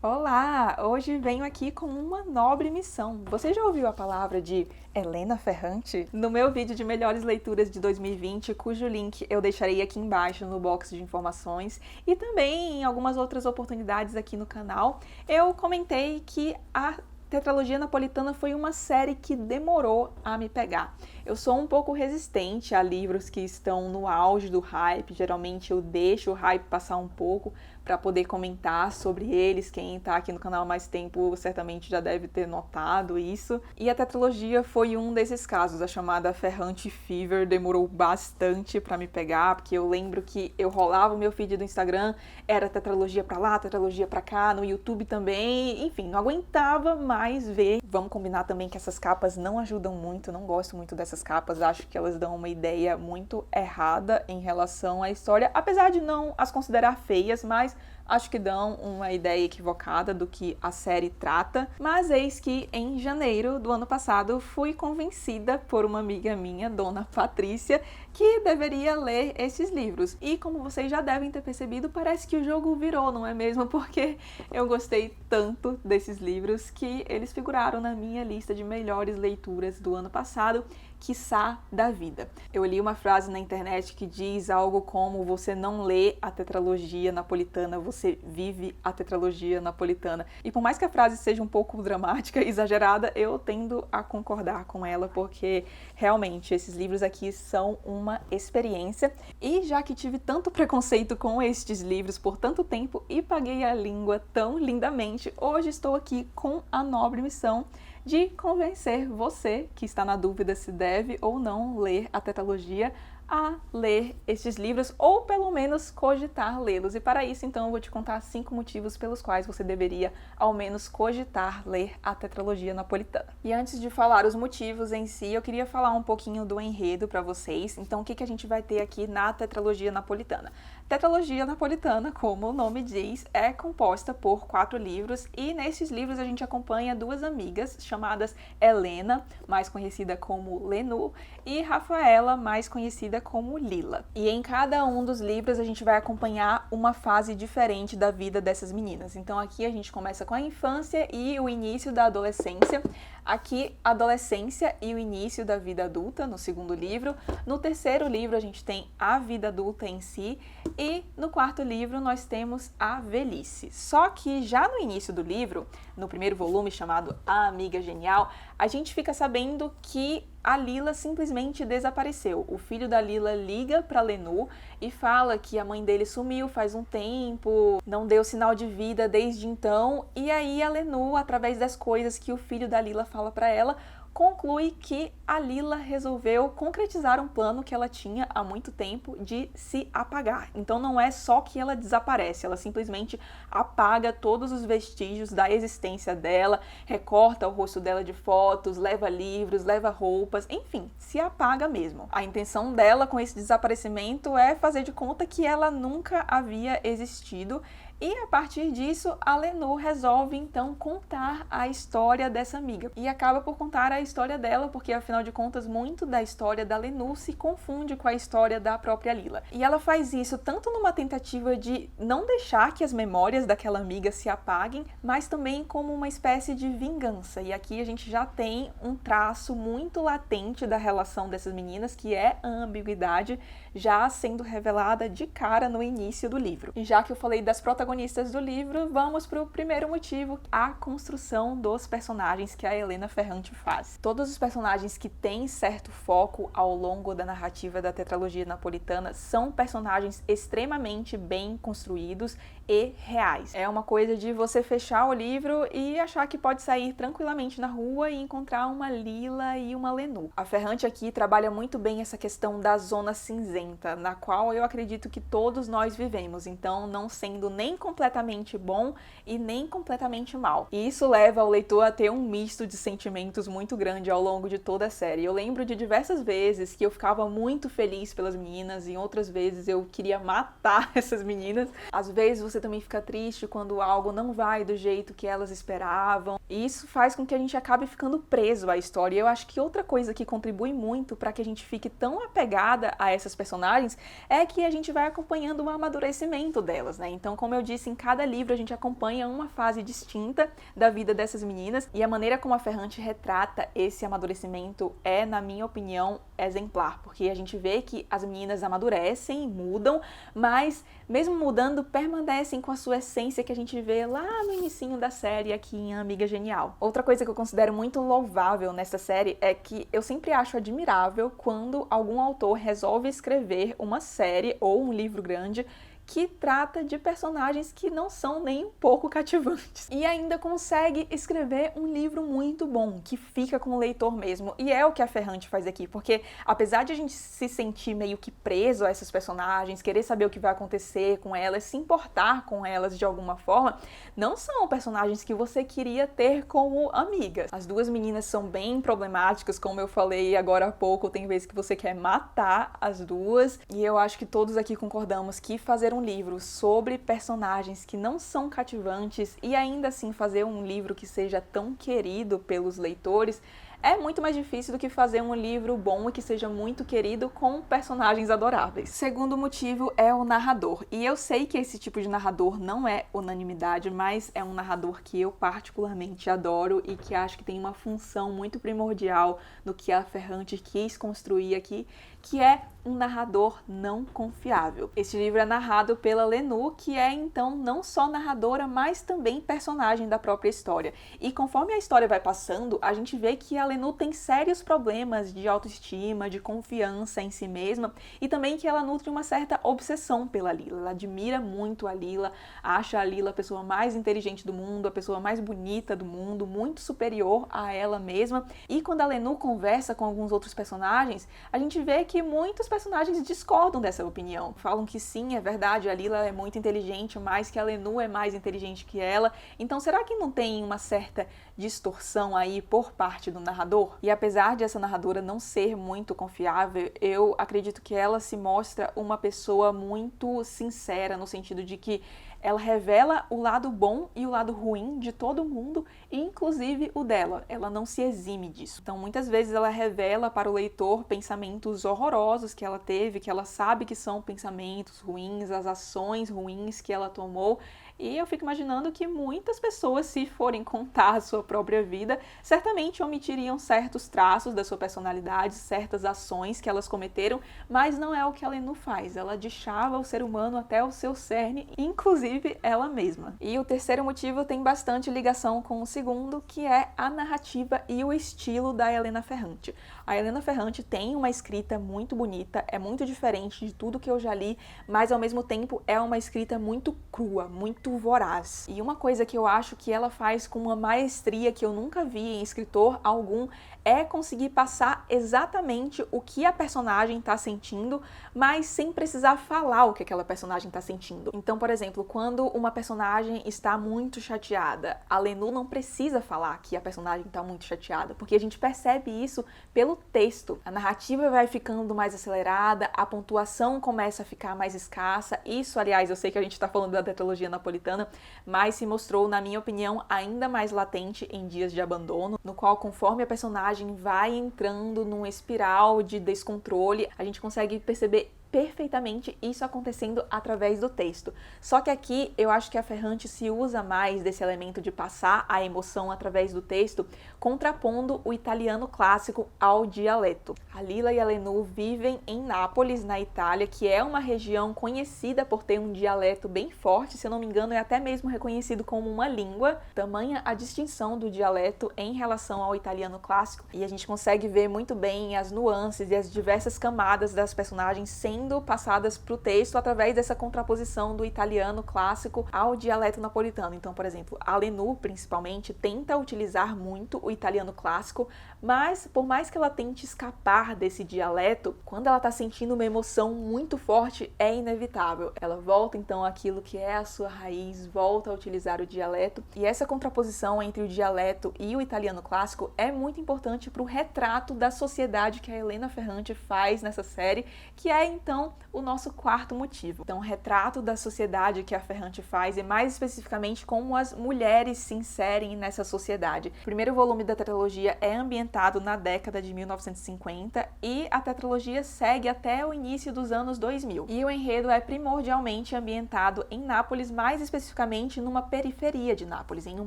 Olá! Hoje venho aqui com uma nobre missão. Você já ouviu a palavra de Helena Ferrante? No meu vídeo de melhores leituras de 2020, cujo link eu deixarei aqui embaixo no box de informações e também em algumas outras oportunidades aqui no canal, eu comentei que a Tetralogia Napolitana foi uma série que demorou a me pegar. Eu sou um pouco resistente a livros que estão no auge do hype, geralmente eu deixo o hype passar um pouco para poder comentar sobre eles. Quem está aqui no canal há mais tempo certamente já deve ter notado isso. E a Tetralogia foi um desses casos, a chamada Ferrante Fever demorou bastante para me pegar, porque eu lembro que eu rolava o meu feed do Instagram, era Tetralogia para lá, Tetralogia para cá, no YouTube também, enfim, não aguentava mais ver. Vamos combinar também que essas capas não ajudam muito, não gosto muito dessas capas, acho que elas dão uma ideia muito errada em relação à história, apesar de não as considerar feias, mas acho que dão uma ideia equivocada do que a série trata. Mas eis que em janeiro do ano passado fui convencida por uma amiga minha, Dona Patrícia, que deveria ler esses livros. E como vocês já devem ter percebido, parece que o jogo virou, não é mesmo? Porque eu gostei tanto desses livros que eles figuraram na minha lista de melhores leituras do ano passado, quiçá da vida. Eu li uma frase na internet que diz algo como: você não lê a tetralogia napolitana, você vive a tetralogia napolitana. E por mais que a frase seja um pouco dramática, exagerada, eu tendo a concordar com ela, porque realmente esses livros aqui são uma experiência. E já que tive tanto preconceito com estes livros por tanto tempo e paguei a língua tão lindamente, hoje estou aqui com a nobre missão de convencer você que está na dúvida se deve ou não ler a tetralogia a ler estes livros, ou pelo menos cogitar lê-los. E para isso, então, eu vou te contar 5 motivos pelos quais você deveria, ao menos, cogitar ler a tetralogia napolitana. E antes de falar os motivos em si, eu queria falar um pouquinho do enredo para vocês. Então, o que a gente vai ter aqui na tetralogia napolitana? Tetralogia napolitana, como o nome diz, é composta por 4 livros, e nesses livros a gente acompanha 2 amigas chamadas Helena, mais conhecida como Lenu, e Rafaela, mais conhecida como Lila. E em cada um dos livros a gente vai acompanhar uma fase diferente da vida dessas meninas. Então aqui a gente começa com a infância e o início da adolescência. Aqui, a adolescência e o início da vida adulta, no segundo livro. No terceiro livro a gente tem a vida adulta em si. E no quarto livro nós temos a velhice. Só que já no início do livro, no primeiro volume chamado A Amiga Genial, a gente fica sabendo que a Lila simplesmente desapareceu. O filho da Lila liga para Lenu e fala que a mãe dele sumiu faz um tempo, não deu sinal de vida desde então, e aí a Lenu, através das coisas que o filho da Lila fala para ela, conclui que a Lila resolveu concretizar um plano que ela tinha há muito tempo de se apagar. Então não é só que ela desaparece, ela simplesmente apaga todos os vestígios da existência dela, recorta o rosto dela de fotos, leva livros, leva roupas, enfim, se apaga mesmo. A intenção dela com esse desaparecimento é fazer de conta que ela nunca havia existido. E a partir disso, a Lenu resolve então contar a história dessa amiga. E acaba por contar a história dela, porque afinal de contas, muito da história da Lenu se confunde com a história da própria Lila. E ela faz isso tanto numa tentativa de não deixar que as memórias daquela amiga se apaguem, mas também como uma espécie de vingança. E aqui a gente já tem um traço muito latente da relação dessas meninas, que é a ambiguidade, já sendo revelada de cara no início do livro. E já que eu falei das protagonistas do livro, vamos para o primeiro motivo, a construção dos personagens que a Helena Ferrante faz. Todos os personagens que têm certo foco ao longo da narrativa da tetralogia napolitana são personagens extremamente bem construídos e reais. É uma coisa de você fechar o livro e achar que pode sair tranquilamente na rua e encontrar uma Lila e uma Lenu. A Ferrante aqui trabalha muito bem essa questão da zona cinzenta, na qual eu acredito que todos nós vivemos, então não sendo nem completamente bom e nem completamente mal. E isso leva o leitor a ter um misto de sentimentos muito grande ao longo de toda a série. Eu lembro de diversas vezes que eu ficava muito feliz pelas meninas e outras vezes eu queria matar essas meninas. Às vezes você você também fica triste quando algo não vai do jeito que elas esperavam. E isso faz com que a gente acabe ficando preso à história. E eu acho que outra coisa que contribui muito para que a gente fique tão apegada a essas personagens é que a gente vai acompanhando o amadurecimento delas, né? Então, como eu disse, em cada livro a gente acompanha uma fase distinta da vida dessas meninas, e a maneira como a Ferrante retrata esse amadurecimento é, na minha opinião, exemplar, porque a gente vê que as meninas amadurecem, mudam, mas mesmo mudando, permanecem com a sua essência que a gente vê lá no inicinho da série aqui em Amiga Genial. Outra coisa que eu considero muito louvável nessa série é que eu sempre acho admirável quando algum autor resolve escrever uma série ou um livro grande que trata de personagens que não são nem um pouco cativantes. E ainda consegue escrever um livro muito bom, que fica com o leitor mesmo. E é o que a Ferrante faz aqui, porque apesar de a gente se sentir meio que preso a essas personagens, querer saber o que vai acontecer com elas, se importar com elas de alguma forma, não são personagens que você queria ter como amigas. As duas meninas são bem problemáticas, como eu falei agora há pouco, tem vezes que você quer matar as duas, e eu acho que todos aqui concordamos que fazer um livro sobre personagens que não são cativantes e ainda assim fazer um livro que seja tão querido pelos leitores é muito mais difícil do que fazer um livro bom e que seja muito querido com personagens adoráveis. Segundo motivo é o narrador. E eu sei que esse tipo de narrador não é unanimidade, mas é um narrador que eu particularmente adoro e que acho que tem uma função muito primordial no que a Ferrante quis construir aqui, que é um narrador não confiável. Este livro é narrado pela Lenu, que é então não só narradora, mas também personagem da própria história. E conforme a história vai passando, a gente vê que a Lenu tem sérios problemas de autoestima, de confiança em si mesma, e também que ela nutre uma certa obsessão pela Lila. Ela admira muito a Lila, acha a Lila a pessoa mais inteligente do mundo, a pessoa mais bonita do mundo, muito superior a ela mesma. E quando a Lenu conversa com alguns outros personagens, a gente vê que muitos personagens discordam dessa opinião. Falam que sim, é verdade, a Lila é muito inteligente, mas que a Lenu é mais inteligente que ela. Então, será que não tem uma certa distorção aí por parte do narrador? E apesar de essa narradora não ser muito confiável, eu acredito que ela se mostra uma pessoa muito sincera, no sentido de que ela revela o lado bom e o lado ruim de todo mundo, inclusive o dela. Ela não se exime disso. Então, muitas vezes ela revela para o leitor pensamentos horrorosos que ela teve, que ela sabe que são pensamentos ruins, as ações ruins que ela tomou. E eu fico imaginando que muitas pessoas, se forem contar a sua própria vida, certamente omitiriam certos traços da sua personalidade, certas ações que elas cometeram, mas não é o que a Lenu faz. Ela deschava o ser humano até o seu cerne, inclusive ela mesma. E o terceiro motivo tem bastante ligação com o segundo, que é a narrativa e o estilo da Helena Ferrante. A Helena Ferrante tem uma escrita muito bonita, é muito diferente de tudo que eu já li, mas ao mesmo tempo é uma escrita muito crua, muito voraz. E uma coisa que eu acho que ela faz com uma maestria que eu nunca vi em escritor algum é conseguir passar exatamente o que a personagem está sentindo, mas sem precisar falar o que aquela personagem está sentindo. Então, por exemplo, quando uma personagem está muito chateada, a Lenu não precisa falar que a personagem está muito chateada, porque a gente percebe isso pelo texto. A narrativa vai ficando mais acelerada, a pontuação começa a ficar mais escassa. Isso, aliás, eu sei que a gente está falando da tetralogia napolitana, mas se mostrou, na minha opinião, ainda mais latente em Dias de Abandono, no qual, conforme a personagem vai entrando numa espiral de descontrole, a gente consegue perceber perfeitamente isso acontecendo através do texto. Só que aqui eu acho que a Ferrante se usa mais desse elemento de passar a emoção através do texto, contrapondo o italiano clássico ao dialeto. A Lila e a Lenu vivem em Nápoles, na Itália, que é uma região conhecida por ter um dialeto bem forte, se eu não me engano é até mesmo reconhecido como uma língua. Tamanha a distinção do dialeto em relação ao italiano clássico, e a gente consegue ver muito bem as nuances e as diversas camadas das personagens sendo passadas para o texto através dessa contraposição do italiano clássico ao dialeto napolitano. Então, por exemplo, a Lenu, principalmente, tenta utilizar muito o italiano clássico, mas por mais que ela tente escapar desse dialeto, quando ela está sentindo uma emoção muito forte, é inevitável. Ela volta então àquilo que é a sua raiz, volta a utilizar o dialeto, e essa contraposição entre o dialeto e o italiano clássico é muito importante para o retrato da sociedade que a Helena Ferrante faz nessa série, que é então então o nosso quarto motivo. Então, o retrato da sociedade que a Ferrante faz e mais especificamente como as mulheres se inserem nessa sociedade. O primeiro volume da tetralogia é ambientado na década de 1950 e a tetralogia segue até o início dos anos 2000. E o enredo é primordialmente ambientado em Nápoles, mais especificamente numa periferia de Nápoles, em um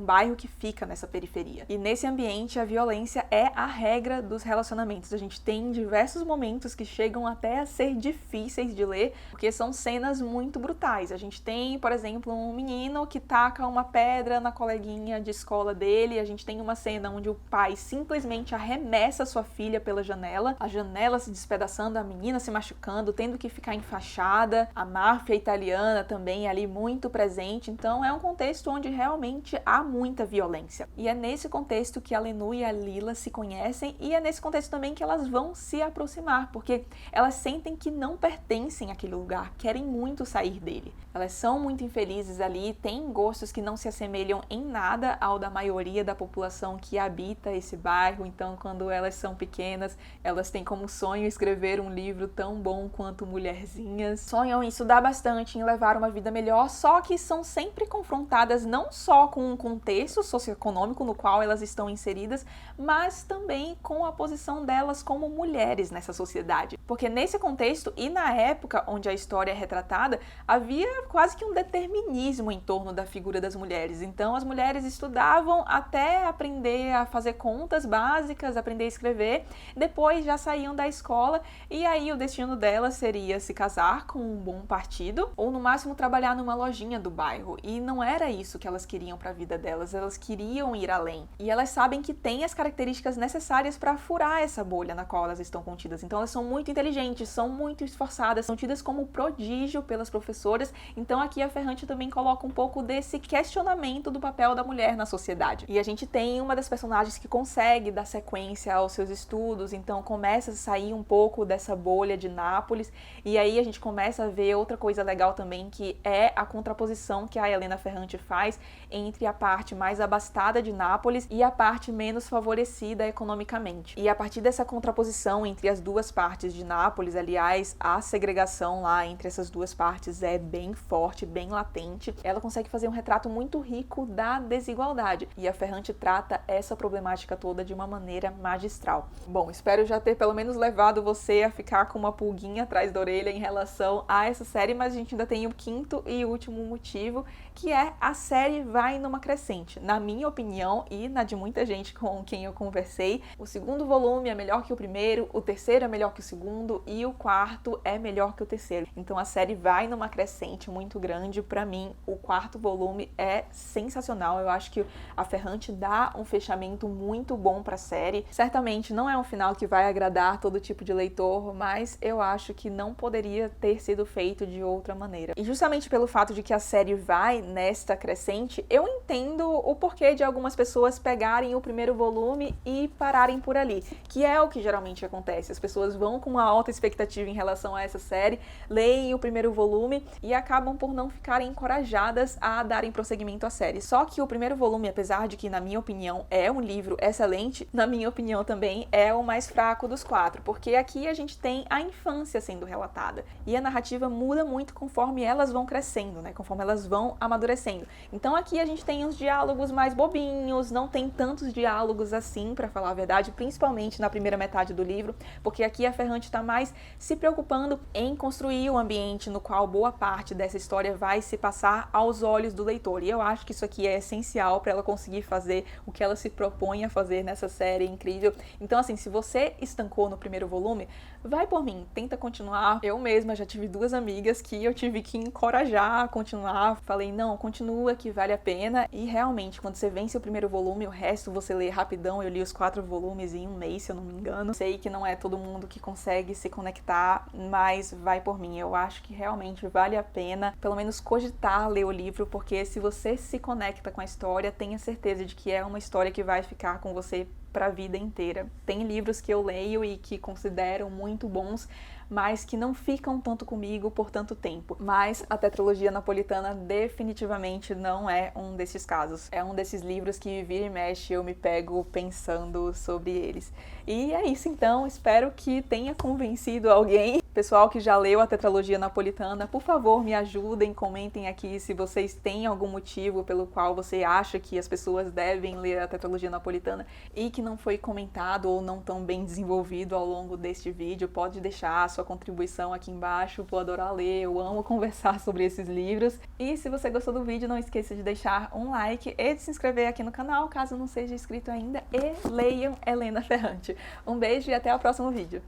bairro que fica nessa periferia. E nesse ambiente a violência é a regra dos relacionamentos. A gente tem diversos momentos que chegam até a ser difíceis de ler, porque são cenas muito brutais. A gente tem, por exemplo, um menino que taca uma pedra na coleguinha de escola dele, a gente tem uma cena onde o pai simplesmente arremessa sua filha pela janela, a janela se despedaçando, a menina se machucando, tendo que ficar enfaixada, a máfia italiana também ali muito presente. Então é um contexto onde realmente há muita violência. E é nesse contexto que a Lenu e a Lila se conhecem, e é nesse contexto também que elas vão se aproximar, porque elas sentem que não pertencem àquele lugar, querem muito sair dele. Elas são muito infelizes ali, têm gostos que não se assemelham em nada ao da maioria da população que habita esse bairro. Então, quando elas são pequenas, elas têm como sonho escrever um livro tão bom quanto Mulherzinhas. Sonham em estudar bastante, em levar uma vida melhor, só que são sempre confrontadas não só com um contexto socioeconômico no qual elas estão inseridas, mas também com a posição delas como mulheres nessa sociedade. Porque nesse contexto e na época onde a história é retratada, havia quase que um determinismo em torno da figura das mulheres. Então as mulheres estudavam até aprender a fazer contas básicas, aprender a escrever, depois já saíam da escola e aí o destino delas seria se casar com um bom partido ou no máximo trabalhar numa lojinha do bairro. E não era isso que elas queriam para a vida delas, elas queriam ir além. E elas sabem que têm as características necessárias para furar essa bolha na qual elas estão contidas. Então elas são muito inteligentes, são muito esforçadas, são tidas como prodígio pelas professoras. Então aqui a Ferrante também coloca um pouco desse questionamento do papel da mulher na sociedade. E a gente tem uma das personagens que consegue dar sequência aos seus estudos, então começa a sair um pouco dessa bolha de Nápoles, e aí a gente começa a ver outra coisa legal também, que é a contraposição que a Helena Ferrante faz entre a parte mais abastada de Nápoles e a parte menos favorecida economicamente. E a partir dessa contraposição entre as duas partes de Nápoles, aliás, a segregação lá entre essas duas partes é bem forte, bem latente, ela consegue fazer um retrato muito rico da desigualdade. E a Ferrante trata essa problemática toda de uma maneira magistral. Bom, espero já ter pelo menos levado você a ficar com uma pulguinha atrás da orelha em relação a essa série, mas a gente ainda tem o quinto e último motivo, que é a série vai numa crescente. Na minha opinião e na de muita gente com quem eu conversei, o segundo volume é melhor que o primeiro, o terceiro é melhor que o segundo e o quarto é melhor que o terceiro. Então a série vai numa crescente muito grande. Para mim, o quarto volume é sensacional. Eu acho que a Ferrante dá um fechamento muito bom para a série. Certamente não é um final que vai agradar todo tipo de leitor, mas eu acho que não poderia ter sido feito de outra maneira. E justamente pelo fato de que a série vai nesta crescente, eu entendo o porquê de algumas pessoas pegarem o primeiro volume e pararem por ali, que é o que geralmente acontece. As pessoas vão com uma alta expectativa em relação a essa série, leem o primeiro volume e acabam por não ficarem encorajadas a darem prosseguimento à série. Só que o primeiro volume, apesar de que, na minha opinião, é um livro excelente, na minha opinião também é o mais fraco dos quatro, porque aqui a gente tem a infância sendo relatada e a narrativa muda muito conforme elas vão crescendo, né? Conforme elas vão amadurecendo. Então aqui a gente tem uns diálogos mais bobinhos, não tem tantos diálogos assim, pra falar a verdade, principalmente na primeira metade do livro, porque aqui a Ferrante está mais se preocupando em construir o ambiente no qual boa parte dessa história vai se passar aos olhos do leitor. E eu acho que isso aqui é essencial para ela conseguir fazer o que ela se propõe a fazer nessa série incrível. Então, assim, se você estancou no primeiro volume, vai por mim, tenta continuar. Eu mesma já tive duas amigas que eu tive que encorajar a continuar. Falei, não, continua que vale a pena. E realmente, quando você vence o primeiro volume, o resto você lê rapidão. Eu li os 4 volumes em um mês, se eu não me engano. Sei que não é todo mundo que consegue se conectar, mas vai por mim. Eu acho que realmente vale a pena, pelo menos cogitar ler o livro, porque se você se conecta com a história, tenha certeza de que é uma história que vai ficar com você para a vida inteira. Tem livros que eu leio e que considero muito bons, mas que não ficam tanto comigo por tanto tempo. Mas a Tetralogia Napolitana definitivamente não é um desses casos. É um desses livros que vira e mexe eu me pego pensando sobre eles. E é isso então, espero que tenha convencido alguém. Pessoal que já leu a Tetralogia Napolitana, por favor, me ajudem, comentem aqui se vocês têm algum motivo pelo qual você acha que as pessoas devem ler a Tetralogia Napolitana e que não foi comentado ou não tão bem desenvolvido ao longo deste vídeo. Pode deixar a sua contribuição aqui embaixo, vou adorar ler, eu amo conversar sobre esses livros. E se você gostou do vídeo, não esqueça de deixar um like e de se inscrever aqui no canal, caso não seja inscrito ainda, e leiam Helena Ferrante. Um beijo e até o próximo vídeo.